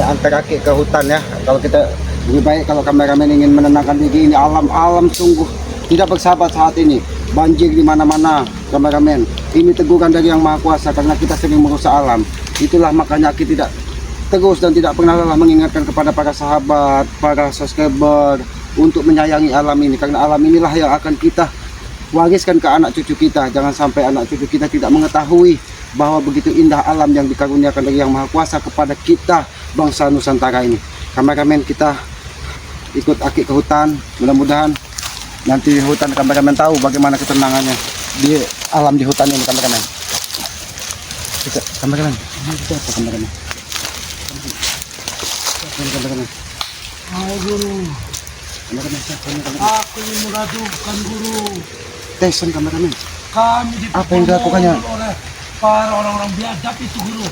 antar kaki ke hutan ya. Kalau kita lebih baik kalau kameramen ingin menenangkan diri, ini alam sungguh tidak bersahabat saat ini. Banjir di mana-mana, kameramen. Ini teguran dari Yang Maha Kuasa karena kita sering merusak alam. Itulah makanya kita tidak terus dan tidak pernah lelah mengingatkan kepada para sahabat, para subscriber untuk menyayangi alam ini, karena alam inilah yang akan kita wariskan ke anak cucu kita. Jangan sampai anak cucu kita tidak mengetahui bahwa begitu indah alam yang dikaruniakan dari Yang Maha Kuasa kepada kita bangsa Nusantara ini. Kameramen kita ikut Aki ke hutan, mudah-mudahan nanti di hutan kameramen tahu bagaimana ketenangannya di alam di hutan ini. Kameramen kita, kameramen kita apa kameramen? Hai guru, aku ingin mengadukan guru. Teson kameramen, Kami apa yang dilakukannya oleh para orang-orang biadab itu guru.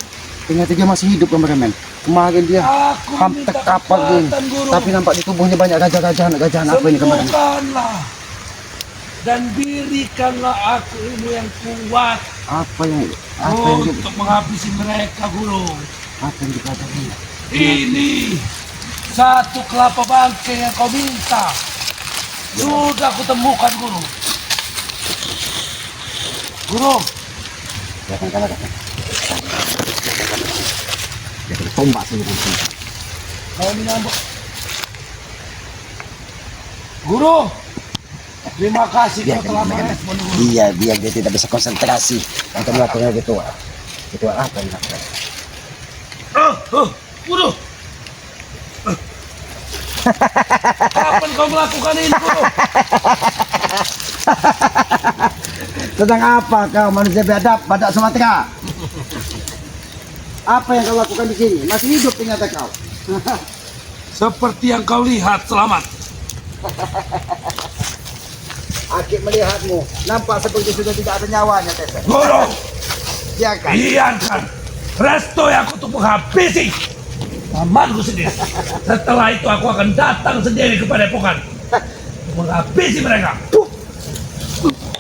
ternyata dia masih hidup kameramen. Kemarin dia Aku hampir minta kapal gini, kekuatan, guru. tapi nampak di tubuhnya banyak gajah-gajahan apa ini kameramen? Sembuhkanlah dan berikanlah aku ilmu yang kuat Apa yang untuk menghabisi mereka guru. apa yang dikatakan? Ini satu kelapa bangkai yang kau minta sudah aku temukan guru. Guru, Jangan kalah kan? Jangan tombak saja kan? kau menyambut. Guru, terima kasih kau telah merespon guru. Iya, biar dia tidak bisa konsentrasi untuk melakukan ritual. Ritual apa yang dilakukan? Guru, kapan kau melakukan ini guru? Tentang apa kau manusia biadab pada Sumatera? Apa yang kau lakukan di sini? Masih hidup ternyata kau. Seperti yang kau lihat, selamat. Aki melihatmu, nampak seperti sudah tidak ada nyawanya, Tesa. Guru, Biarkan. biarkan resto yang aku untuk menghabisi pamanku sendiri. Setelah itu aku akan datang sendiri kepada Epokan menghabisi mereka.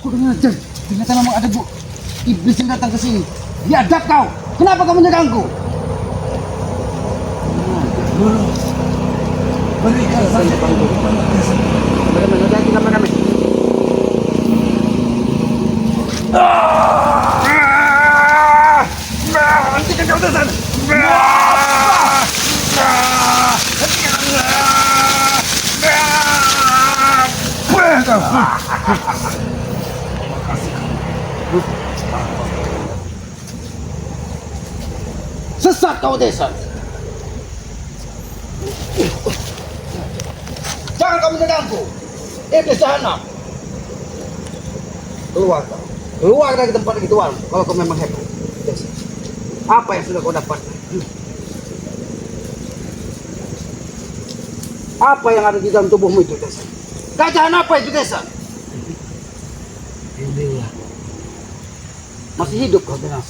Kurang ajar. Ternyata memang ada iblis yang datang ke sini. Biadab kau. Kenapa kau menyerangku? Guru, berikan saja ilmu kepada desa. Bagaimana hati kami? Hentikan kau desa. Sesat kau Desa. Jangan kau menyerangku. Iblis jahanam. Keluar kau. Keluar dari tempat ritual. Kalau kau memang hebat. Desa. Apa yang sudah kau dapat? Apa yang ada di dalam tubuhmu itu, Desa? Gajahan apa itu, Desa? Inilah Masih hidup kau, Desa?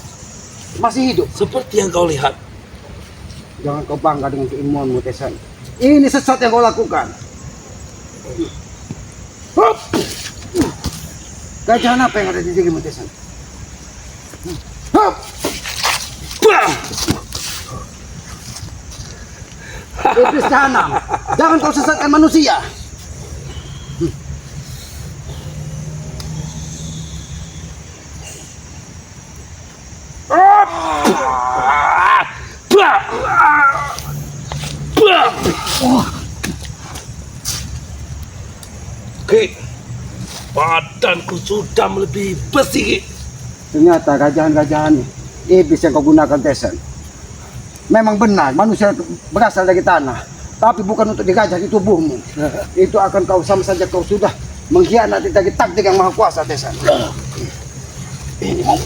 Masih hidup. seperti yang kau lihat. Jangan kau bangga dengan keilmuanmu, Desa. Ini sesat yang kau lakukan. Hup! Gajahan apa yang ada di dirimu, Desa? Hup! Iblis jahanam. Jangan kau sesatkan manusia. Oke, badanku sudah melebihi besi. Ternyata gajahan-gajahan iblis yang kau gunakan, Desa. Memang benar, manusia berasal dari tanah, tapi bukan untuk digajah di tubuhmu. Itu akan kau sama saja kau sudah mengkhianati dari takdir Yang Maha Kuasa, Desa. Ini mau.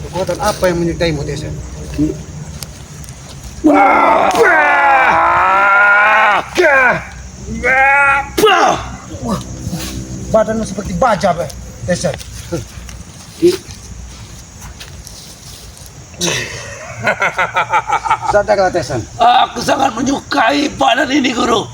Kekuatan apa yang menyertaimu, Desa? Wah, badanmu seperti baja, Desa. Sadarlah, Tesan. Aku sangat menyukai badan ini, Guru.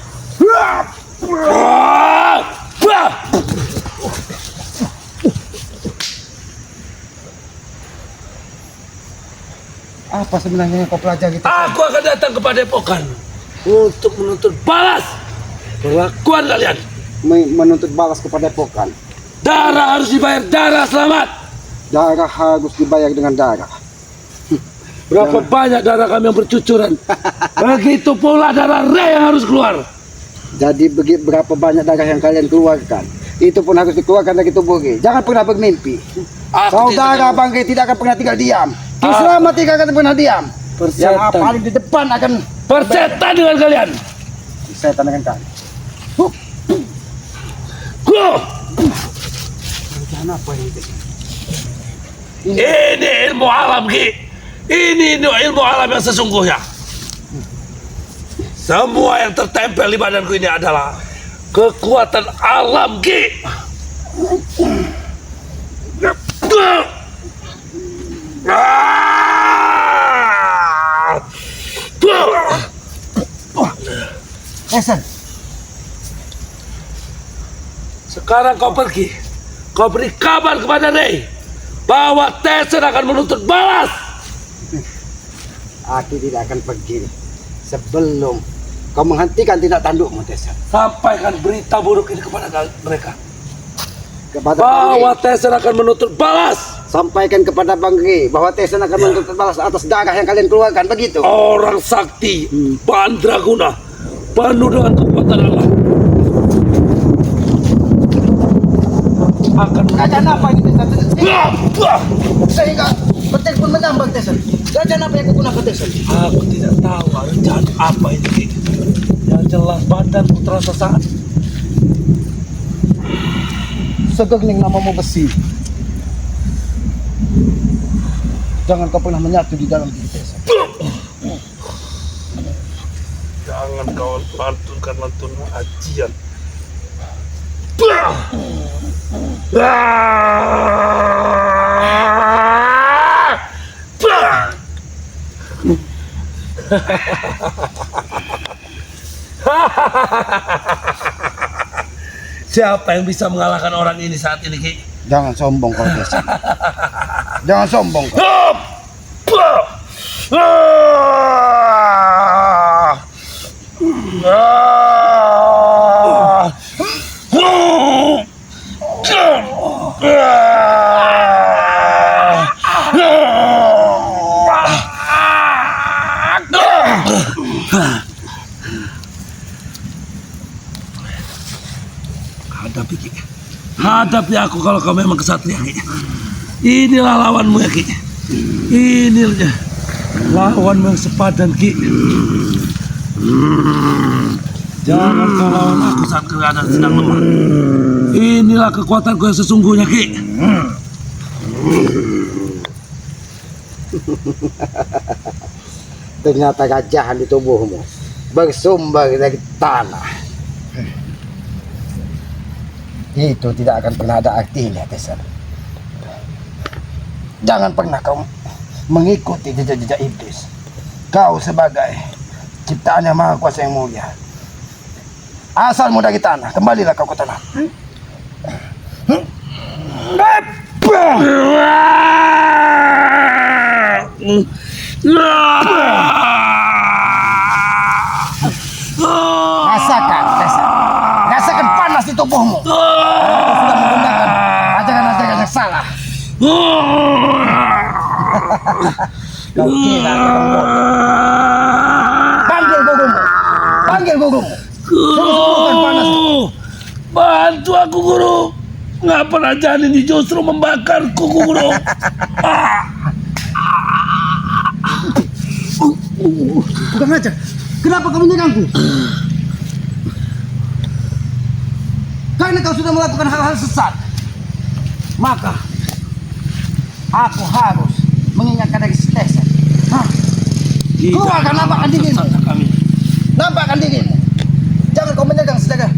Apa sebenarnya yang kau pelajari? Aku akan datang ke Padepokan untuk menuntut balas perlakuan kalian. Menuntut balas kepada Padepokan. Darah harus dibayar, darah selamat. Darah harus dibayar dengan darah. Berapa banyak darah kami yang bercucuran. Begitu pula darah Rey yang harus keluar. Jadi berapa banyak darah yang kalian keluarkan, itu pun harus dikeluarkan dari tubuh Ki. Jangan pernah bermimpi. Saudara Bang Ki tidak akan pernah tinggal diam. Ki selama tidak akan pernah diam. Yang paling di depan akan persetan dengan kalian. setan dengan kalian. Jangan apa ini? Ini ilmu alam Ki. Ini ilmu alam yang sesungguhnya. Semua yang tertempel di badanku ini adalah kekuatan alam Ki. Hasan, sekarang kau pergi. Kau beri kabar kepada Rey bahwa Tessen akan menuntut balas. aku tidak akan pergi sebelum kau menghentikan tindak tandukmu, Tessen. Sampaikan berita buruk ini kepada mereka. Kepada Bahwa Tessen akan menuntut balas. Sampaikan kepada Bang Ki bahwa Tessen akan menuntut balas atas darah yang kalian keluarkan, begitu. Orang sakti, Mandraguna, penuh dengan kekuatan Allah. Akan Kerajaan apa ini, Tessen? Sehingga petir pun menambah, Tessen. Kerajaan apa yang kau gunakan, Tessen? Aku tidak tahu rencana apa ini Ki. Yang jelas badanku terasa sangat. Segerning namamu besi. Jangan kau pernah menyatu di dalam diri, Tessen. Jangan kau lantunkan lantunan ajian. Siapa yang bisa mengalahkan orang ini saat ini, Ki? Jangan sombong kau, Tessen. Jangan sombong kau. Hadapi Ki. Hadapi aku kalau kau memang kesatria Ki. Inilah lawanmu ya Ki. Inilah lawanmu yang sepadan Ki. Jangan kau lawan aku saat keadaan sedang lemah. Inilah kekuatanku yang sesungguhnya Ki. Ternyata gajahan di tubuhmu bersumber dari tanah. Itu tidak akan pernah ada artinya, Tessen. Jangan pernah kau mengikuti jejak-jejak iblis. Kau sebagai ciptaan yang maha kuasa yang mulia. Asalmu dari tanah, kembalilah kau ke tanah. Rasakan, Tessen. Rasakan panas di tubuhmu. Kau sudah menggunakan ajaran-ajaran yang salah. Kau kira kau bodoh. Panggil gurumu. Panggil gurumu. Suruh panas. Bantu aku guru. Ngapa rajaan ini justru membakarku guru? Bukan aja. Kenapa kau menyerangku? Karena kau sudah melakukan hal-hal sesat. Maka aku harus mengingatkan dari Tessen. Keluarkan nampakkan dirimu. Nampakkan dirimu. Jangan kau menyerang sedang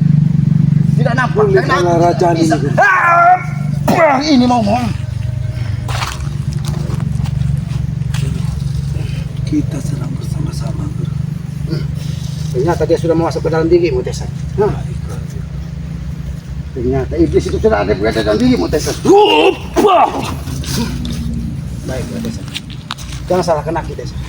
tidak nampak. Karena rajaan ini. Ini mau ngomong. Kita sedang bersama-sama. Ternyata dia sudah masuk ke dalam dirimu, Tessen. Ternyata iblis itu sudah ada berada dalam dirimu, Tessen. Baiklah, Tessen. Jangan salahkan aku, Tesan.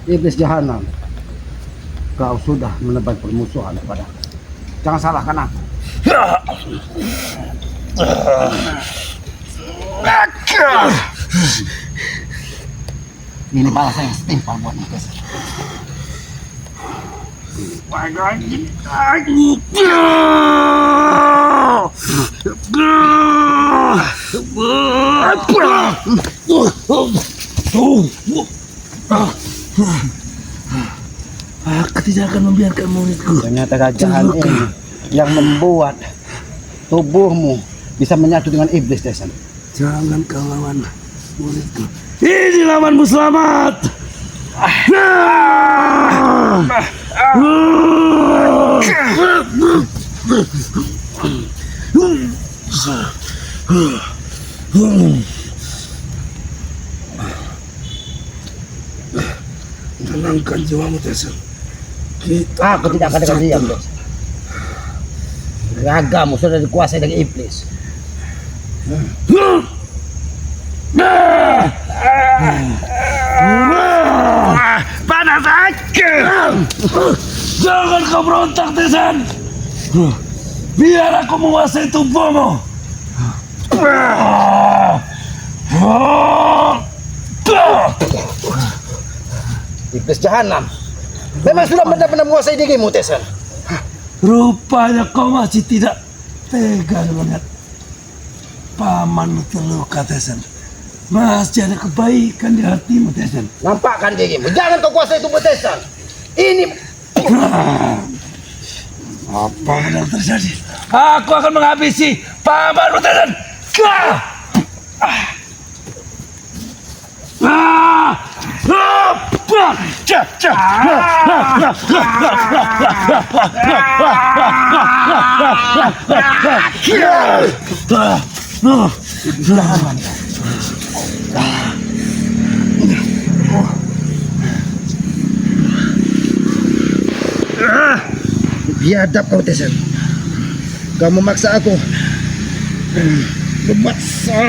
Iblis jahanam, kau sudah menebar permusuhan kepada aku. Jangan salahkan aku. Ini balasan yang setimpal buat Iblis. Aku tidak akan membiarkan muridku. Ternyata kerajaan ini yang membuat tubuhmu bisa menyatu dengan iblis, Tesan. Jangan kau lawan muridku. Ini lawanmu, selamat. Tenangkan jiwamu, Tesan. Aku tidak akan dengan diam, Tesan. Ragamu sudah dikuasai dengan iblis. Panas aku. Jangan kau berontak, Tesan. Biar aku menguasai tubuhmu. Iblis jahanam memang sudah benar-benar menguasai dirimu, Tesan. Rupanya kau masih tidak tega melihat paman terluka, Tesan. Masih ada kebaikan di hatimu, Tesan. Nampakkan dirimu. Jangan kau kuasai tubuh, Tesan. Ini apa yang terjadi? Aku akan menghabisi pamanmu, Tesan. biadab kau, Tesan. Kau memaksa aku. Memaksa.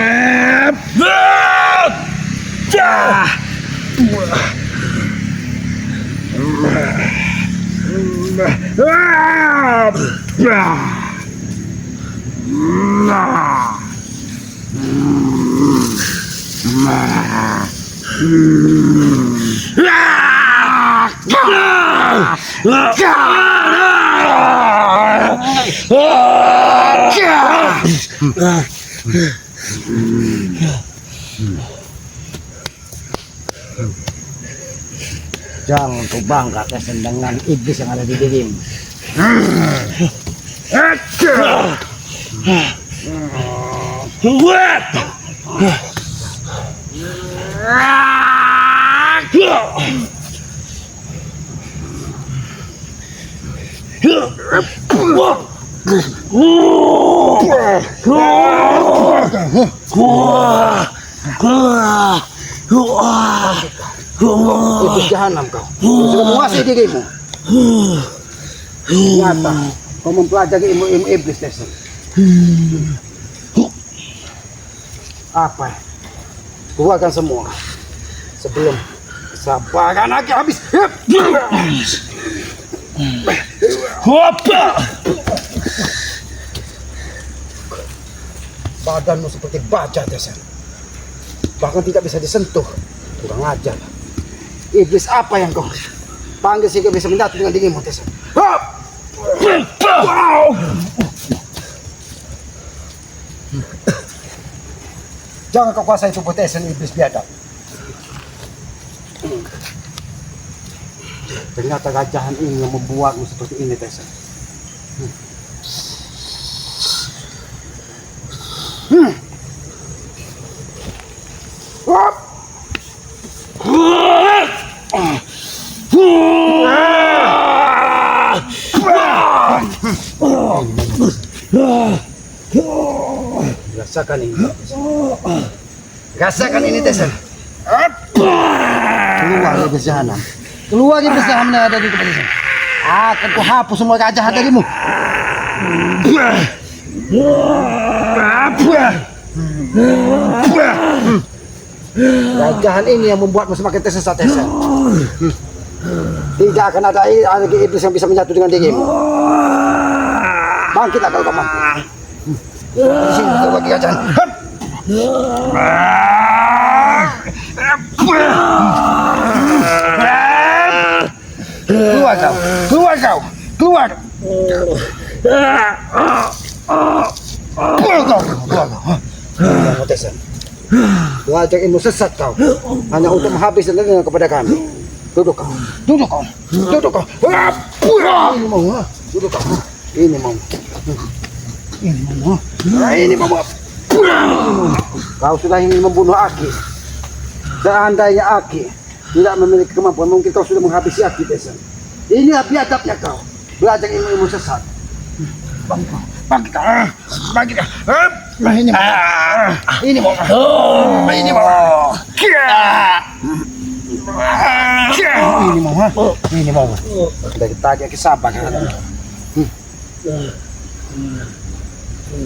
Jangan kau bangga, Tesan, dengan iblis yang ada di dirimu. Iblis jahanam kau. Sudah menguasai dirimu. Ternyata kau mempelajari ilmu-ilmu iblis, Tesan. Apa? Keluarkan semua sebelum kesabaran aku habis. Badanmu seperti baja, Tesan. Bahkan tidak bisa disentuh. Kurang ajar. Iblis apa yang kau panggil sehingga bisa menyatu dengan dirimu, Tesan? Jangan kau kuasai tubuh, Tesan, iblis biadab. Ternyata gajahan ini yang membuatmu seperti ini, Tessa. Rasakan ini. Rasakan ini, Tessa. Keluar dari jahanam. Keluar dari jahanam yang ada di tempat ini. Akan kuhapus semua kejahat darimu. Gajahan ini yang membuatmu semakin tersesat, Tessa. Tidak akan ada lagi iblis yang bisa menyatu dengan dirimu. Bangkitlah kalau kamu mampu. Di sini kita bagi gajahan. Keluar kau, keluar kau, keluar. Keluar kau, keluar kau. Kamu Tessa. Belajar ilmu sesat kau hanya untuk menghabiskan dendam kepada kami. Duduk kau, duduk kau, duduk kau. Ini mau, duduk kau. Ini mau, ini mau, ini mau. Kau sudah ingin membunuh Aki. Seandainya Aki tidak memiliki kemampuan, mungkin kau sudah menghabisi Aki, Tessa. Ini biadabnya kau belajar ilmu sesat. Bangkit, bangkit, bangkit. Ini mau, ini mau, ini mau. Ini mau, ini mau. Dari tadi Aki sabar.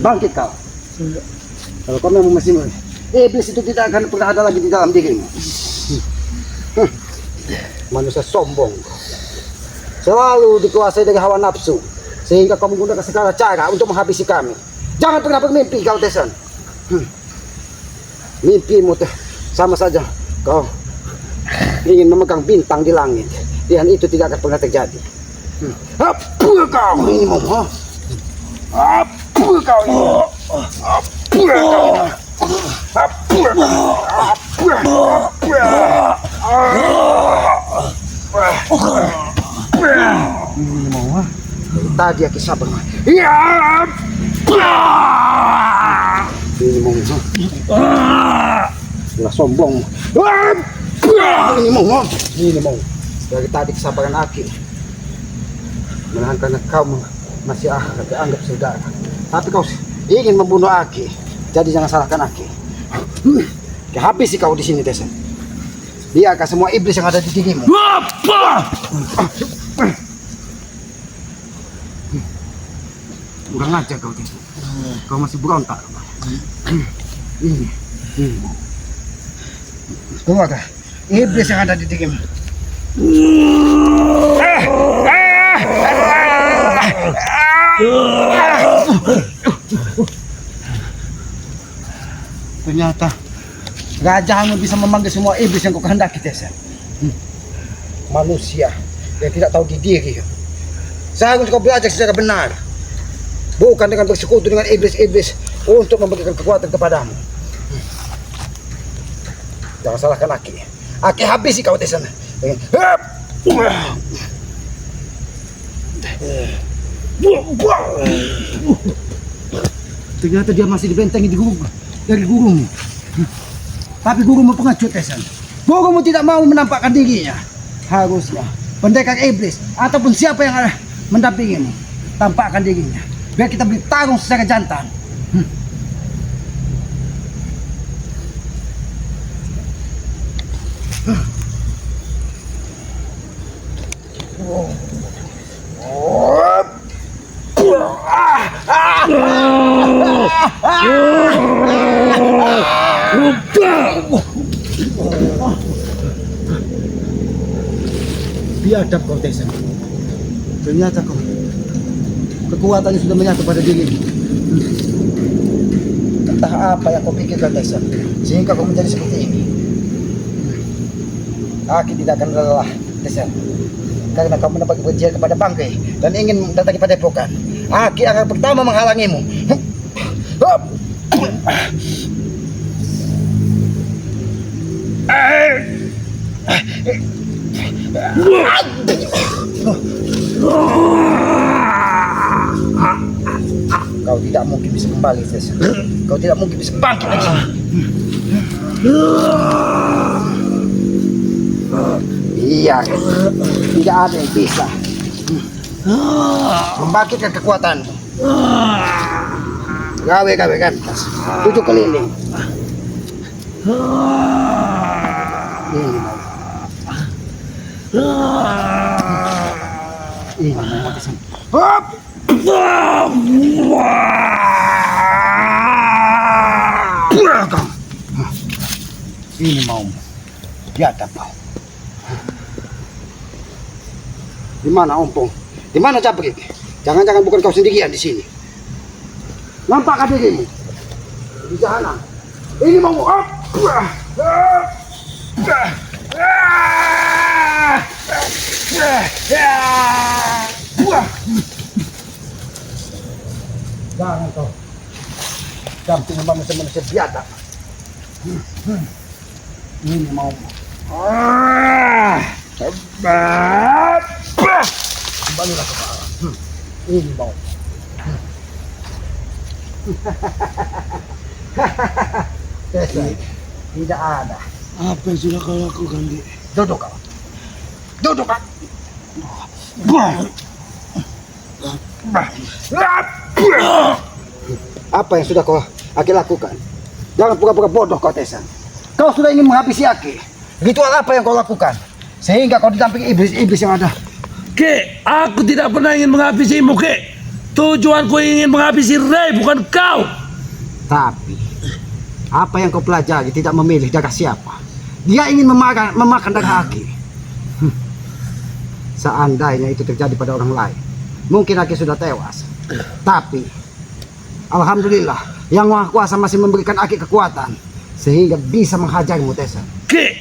Bangkit kau. Kalau kau memang masih iblis itu tidak akan pernah ada lagi di dalam dirimu. Manusia sombong, selalu dikuasai dengan hawa nafsu, sehingga kau menggunakan segala cara untuk menghabisi kami. Jangan pernah bermimpi kau, Tessa. Mimpimu sama saja kau ingin memegang bintang di langit, dan itu tidak akan pernah terjadi. Apa kau ini mau? Apa kau ini? Apa kau ini? Ini mau? Tadi Aki sabar. Ya. Ini mau? Lah sombong. Ini mau? Ini mau? Dari tadi kesabaran Aki menahan karena kau masih dianggap saudara. Tapi kau ingin membunuh Aki. Jadi jangan salahkan Aki. Habis kau di sini, Tessa. Biarkan semua iblis yang ada di dirimu. Kurang ajar kau, Tessa. Kau masih berontak. Ini. Keluarga iblis yang ada di dirimu. Ternyata gajahanmu bisa memanggil semua iblis yang kau kehendaki, Tessa. Manusia yang tidak tahu diri. Seharusnya kau belajar secara benar, bukan dengan bersekutu dengan iblis-iblis untuk memberikan kekuatan kepadamu. Jangan salahkan Aki. Aki habisi kau, Tessa. Ternyata dia masih dibentengi dari gurumu. Tapi gurumu pengecut, Tessa. Gurumu tidak mau menampakkan dirinya. Harusnya pendekar iblis ataupun siapa yang ada mendampingimu tampakkan dirinya, biar kita bertarung secara jantan. Biadab kau, Tessa. Ternyata kau kekuatannya sudah menyatu pada dirimu. Entah apa yang kau pikirkan, Tessa, sehingga kau menjadi seperti ini. Aki tidak akan lelah, Tessa, karena kau mendapat kebencian kepada Bangkai dan ingin mendatangi padepokan. Aki akan pertama menghalangimu. Kau tidak mungkin bisa kembali, Tessa. Kau tidak mungkin bisa bangkit lagi. Iya, tidak ada yang bisa membangkitkan kekuatanmu. Gawe kan, 7 keliling. Ini mau kesan. Hop! Ini mau biadab kau. Di mana Ompong? Di mana Cabrik? Jangan-jangan bukan kau sendirian di sini. Nampakkah dirimu? Di sana. Ini mau up. Jangan kau. Camping manusia-manusia biadab. Ini mau. Hebat. Kembalilah ke bawah. Ini mau. Tidak ada. Apa yang sudah kau lakukan, Ki? Duduk kau. Duduk kau. Apa yang sudah kau Aki lakukan? Jangan pura-pura bodoh kau, Tessa. Kau sudah ingin menghabisi Aki. Ritual apa yang kau lakukan? Sehingga kau didampingi iblis-iblis yang ada. Ki, aku tidak pernah ingin menghabisimu, Ki. Tujuanku ingin menghabisi Ray, bukan kau. Tapi apa yang kau pelajari tidak memilih darah siapa. Dia ingin memakan darah Aki. Seandainya itu terjadi pada orang lain, mungkin Aki sudah tewas. Tapi alhamdulillah, Yang Maha Kuasa masih memberikan Aki kekuatan sehingga bisa menghajarmu, Tessa. Ki,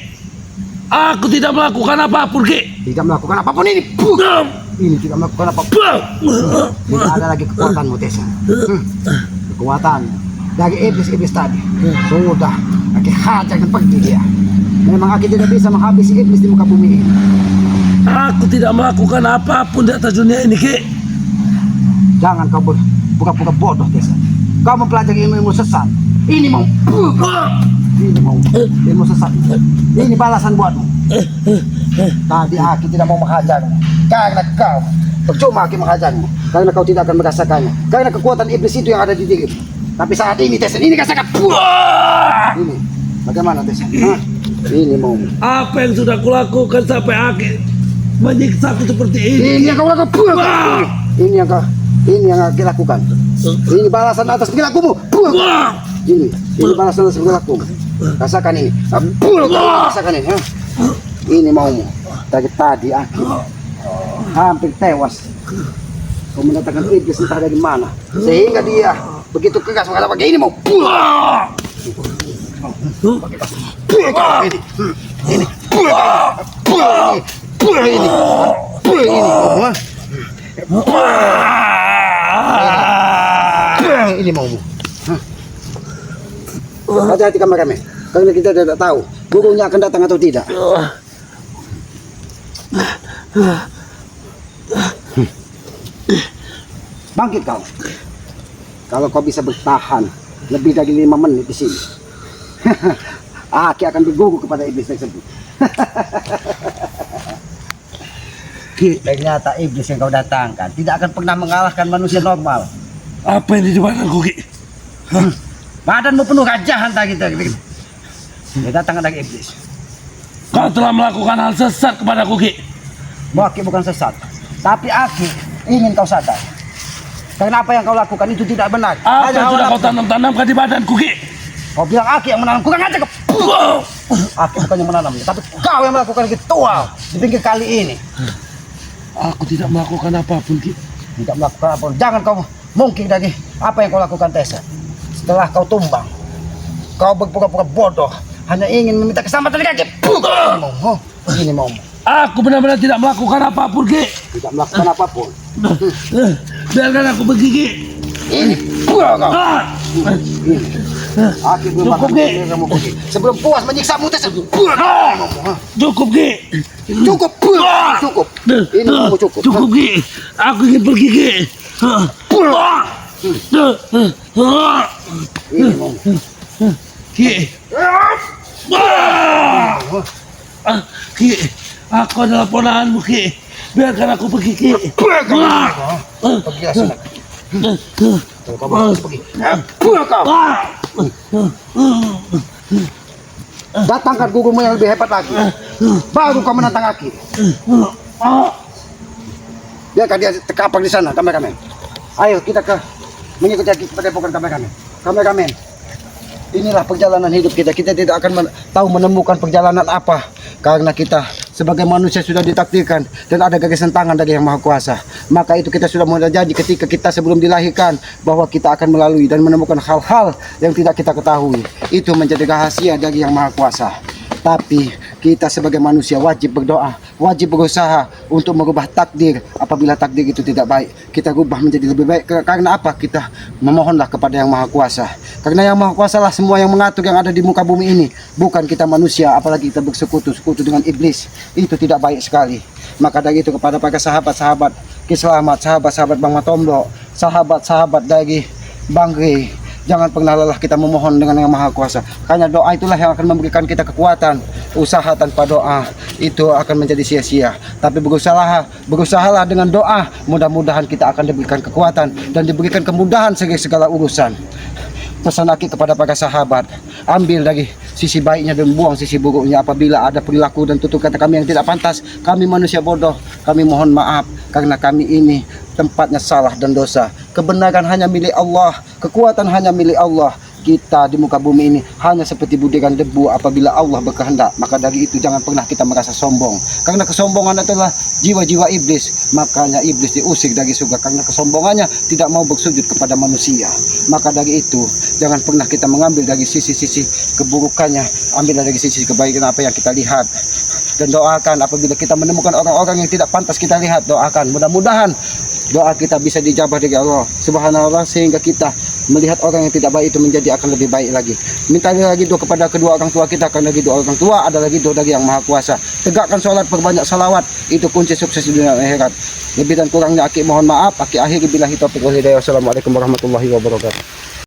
aku tidak melakukan apapun, Ki. Tidak melakukan apapun ini. Ini tidak melakukan apapun. Tidak ada lagi kekuatanmu, Tessa. Kekuatan dari iblis-iblis tadi sudah Aki hajar dan pergi dia. Memang Aki tidak bisa menghabisi iblis di muka bumi ini. Aku tidak melakukan apapun di atas dunia ini, Ki. Jangan kau buka-buka bodoh, Tessa. Kau mempelajari ilmu sesat. Ini mau. Ini mau. Ilmu sesat. Ini balasan buatmu. Tadi Aki tidak mau menghajarmu karena kau percuma Aki menghajarmu, karena kau tidak akan merasakannya, karena kekuatan iblis itu yang ada di dirimu. Tapi saat ini, Tessa, ini rasakan. Ini bagaimana, Tessa? Ini mau. Apa yang sudah kulakukan sampai Aki menyiksaku seperti ini? Ini yang kau lakukan. Ini yang Aki lakukan. Ini balasan atas perilakumu. Ini balasan atas perilakumu. Rasakan ini. Rasakan ini. Ini maumu. Tadi Aki hampir tewas. Kau mendatangkan iblis entah dari mana, sehingga dia begitu keras menghadapi ini mau. Ini maumu. Hati-hati kameramen, karena kita tidak tahu gurunya akan datang atau tidak. Bangkit kau. Kalau kau bisa bertahan lebih dari 5 menit di sini, Aki akan berguru kepada iblis tersebut. Ternyata iblis yang kau datangkan tidak akan pernah mengalahkan manusia normal. Apa yang di badanku, Ki? Badanmu penuh rajahan tadi. Dia datang dari iblis. Kau telah melakukan hal sesat kepadaku, Ki. Aki bukan sesat, tapi Aki ingin kau sadar. Karena apa yang kau lakukan itu tidak benar. Apa yang sudah kau tanamkan di badanku, Ki? Kau bilang Aki yang menanam, kurang aja kau. Aki bukan yang menanamnya, tapi kau yang melakukan ritual di pinggir kali ini. Aku tidak melakukan apapun, Ki. Tidak melakukan apapun. Jangan kau mungkin dari apa yang kau lakukan, Tessa. Setelah kau tumbang, kau berpura-pura bodoh, hanya ingin meminta keselamatan dari Aki. Ini mau. Aku benar-benar tidak melakukan apapun, Ki. Tidak melakukan apapun. Biarkan aku pergi, Ki. Ini Buang kau. Aki belum Cukup, makan Ki. kamu pergi. Sebelum puas menyiksa mu buang. Cukup Ki. Cukup, buang. Cukup. Ini kamu cukup. Cukup Ki. Aku ingin pergi Ki. Buang. Ini mau. Ki. Ki. Aku adalah ponakanmu Ki. Biarkan aku pergi Ki. Buang kau. Pergilah sana. Kalau kamu harus pergi. Buang kau. Datangkan gugumu yang lebih hebat lagi. Baru kau menantang Aki. Biarkan dia terkapar di sana, kameramen. Ayo kita mengikuti Aki sebagai bukan kameramen. Kameramen. Inilah perjalanan hidup kita. Kita tidak akan tahu menemukan perjalanan apa karena kita sebagai manusia sudah ditakdirkan dan ada gagasan tangan dari Yang Maha Kuasa. Maka itu kita sudah mulai janji ketika kita sebelum dilahirkan bahwa kita akan melalui dan menemukan hal-hal yang tidak kita ketahui. Itu menjadi rahasia dari Yang Maha Kuasa. Tapi kita sebagai manusia wajib berdoa, wajib berusaha untuk merubah takdir. Apabila takdir itu tidak baik, kita rubah menjadi lebih baik. Karena apa? Kita memohonlah kepada Yang Maha Kuasa. Karena Yang Maha Kuasa lah semua yang mengatur yang ada di muka bumi ini. Bukan kita manusia, apalagi kita bersekutu dengan iblis. Itu tidak baik sekali. Maka dari itu kepada para sahabat-sahabat Kiselamat, sahabat-sahabat Bang Matombo, sahabat-sahabat dari Bang Rey, jangan pernah lelah kita memohon dengan Yang Maha Kuasa. Karena doa itulah yang akan memberikan kita kekuatan. Usaha tanpa doa itu akan menjadi sia-sia. Tapi berusahalah dengan doa. Mudah-mudahan kita akan diberikan kekuatan dan diberikan kemudahan segala urusan. Pesan Aki kepada para sahabat, ambil dari sisi baiknya dan buang sisi buruknya. Apabila ada perilaku dan tutur kata kami yang tidak pantas, kami manusia bodoh, kami mohon maaf karena kami ini tempatnya salah dan dosa. Kebenaran hanya milik Allah, kekuatan hanya milik Allah. Kita di muka bumi ini hanya seperti butiran debu apabila Allah berkehendak. Maka dari itu jangan pernah kita merasa sombong. Karena kesombongan adalah jiwa-jiwa iblis. Makanya iblis diusir dari surga karena kesombongannya tidak mau bersujud kepada manusia. Maka dari itu jangan pernah kita mengambil dari sisi-sisi keburukannya, ambil dari sisi kebaikan apa yang kita lihat. Dan doakan apabila kita menemukan orang-orang yang tidak pantas kita lihat, doakan mudah-mudahan doa kita bisa dijabah dari Allah Subhanallah, sehingga kita melihat orang yang tidak baik itu menjadi akan lebih baik lagi. Minta lagi doa kepada kedua orang tua kita, karena doa orang tua adalah doa dari Yang Maha Kuasa. Tegakkan sholat, perbanyak salawat, itu kunci sukses di dunia akhirat. Lebih dan kurangnya Aki mohon maaf. Aki akhiri billahi taufiq wal hidayah. Wassalamualaikum warahmatullahi wabarakatuh.